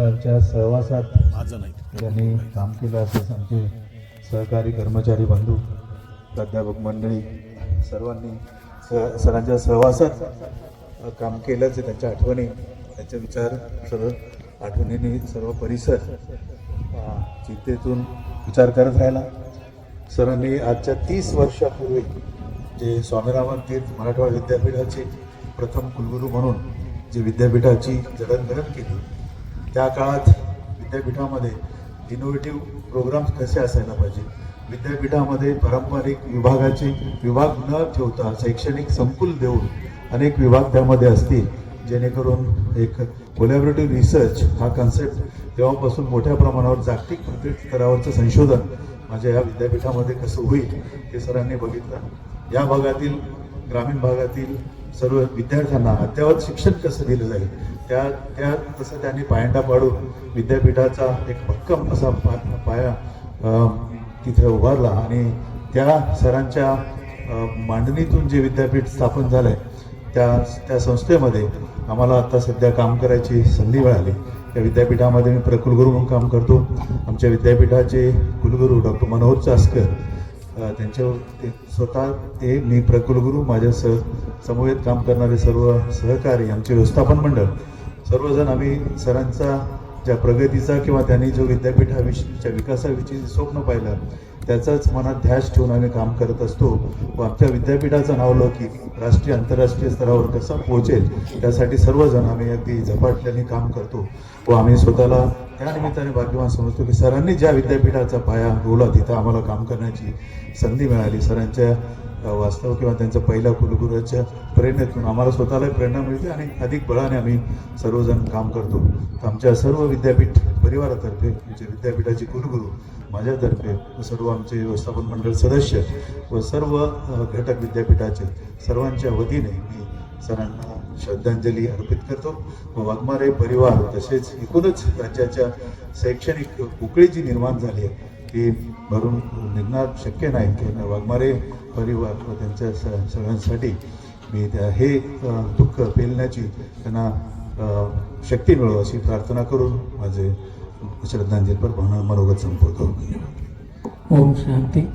विद्यापीठाच्या सहवासात त्यांनी काम केलं असेच आमचे सहकारी कर्मचारी बंधू प्राध्यापक मंडळी सर्वांनी सरांच्या सहवासात काम केलंच. त्यांच्या आठवणी, त्यांचे विचार, सर्व आठवणींनी सर्व परिसर चिंतेतून विचार करत राहिला. सरांनी आजच्या 30 वर्षापूर्वी जे स्वामीरामन तीर्थ मराठवाडा विद्यापीठाचे प्रथम कुलगुरू म्हणून जी विद्यापीठाची जडणघडण केली, त्या काळात विद्यापीठामध्ये इनोव्हेटिव्ह प्रोग्राम्स कसे असायला पाहिजे, विद्यापीठामध्ये पारंपरिक विभागाचे विभाग न ठेवता शैक्षणिक संकुल देऊन अनेक विभाग त्यामध्ये असतील, जेणेकरून एक कोलॅबोरेटिव्ह रिसर्च हा कन्सेप्ट तेव्हापासून मोठ्या प्रमाणावर जागतिक स्तरावरचं संशोधन माझ्या या विद्यापीठामध्ये कसं होईल हे सरांनी बघितलं. या भागातील ग्रामीण भागातील सर्व विद्यार्थ्यांना अद्ययावत शिक्षण कसं दिलं जाईल त्या तसं त्यांनी पायंडा पाडून विद्यापीठाचा एक भक्कम असा पाया तिथे उभारला आणि त्या सरांच्या मांडणीतून जे विद्यापीठ स्थापन झालं आहे त्या संस्थेमध्ये आम्हाला आता सध्या काम करायची संधी मिळाली. त्या विद्यापीठामध्ये मी प्रकुलगुरू म्हणून काम करतो. आमच्या विद्यापीठाचे कुलगुरू डॉक्टर मनोहर चास्कर, त्यांच्यावर स्वतः ते मी प्रकुलगुरू, माझ्या समवेत काम करणारे सर्व सहकारी, आमचे व्यवस्थापन मंडळ, सर्वजण आम्ही सरांचा ज्या प्रगतीचा किंवा त्यांनी जो विद्यापीठाविषयीच्या विकासाविषयी स्वप्न पाहिलं त्याचाच मनात ध्यास ठेवून आम्ही काम करत असतो व आमच्या विद्यापीठाचा नावलौकिक राष्ट्रीय आंतरराष्ट्रीय स्तरावर कसा पोहोचेल त्यासाठी सर्वजण आम्ही अगदी झपाटल्याने काम करतो व आम्ही स्वतःला त्या निमित्ताने भाग्यवान समजतो की सरांनी ज्या विद्यापीठाचा पाया रोवला तिथं आम्हाला काम करण्याची संधी मिळाली. सरांच्या वास्तव किंवा त्यांच्या पहिल्या कुलगुरूच्या प्रेरणेतून आम्हाला स्वतःला प्रेरणा मिळते आणि अधिक बळाने आम्ही सर्वजण काम करतो. आमच्या सर्व विद्यापीठ परिवारातर्फे, आमचे विद्यापीठाचे कुलगुरू, माझ्यातर्फे सर्व आमचे व्यवस्थापन मंडळ सदस्य व सर्व घटक विद्यापीठाचे सर्वांच्या वतीने मी सरांना श्रद्धांजली अर्पित करतो व वाघमारे परिवार तसेच एकूणच राज्याच्या शैक्षणिक पोकळी जी निर्माण झाली आहे ती भरून निघणार शक्य नाही की वाघमारे परिवार व त्यांच्या सगळ्यांसाठी मी हे दुःख पेलण्याची त्यांना शक्ती मिळो अशी प्रार्थना करून माझे श्रद्धांजलीपर मनोगत संपवतो. ओम शांती.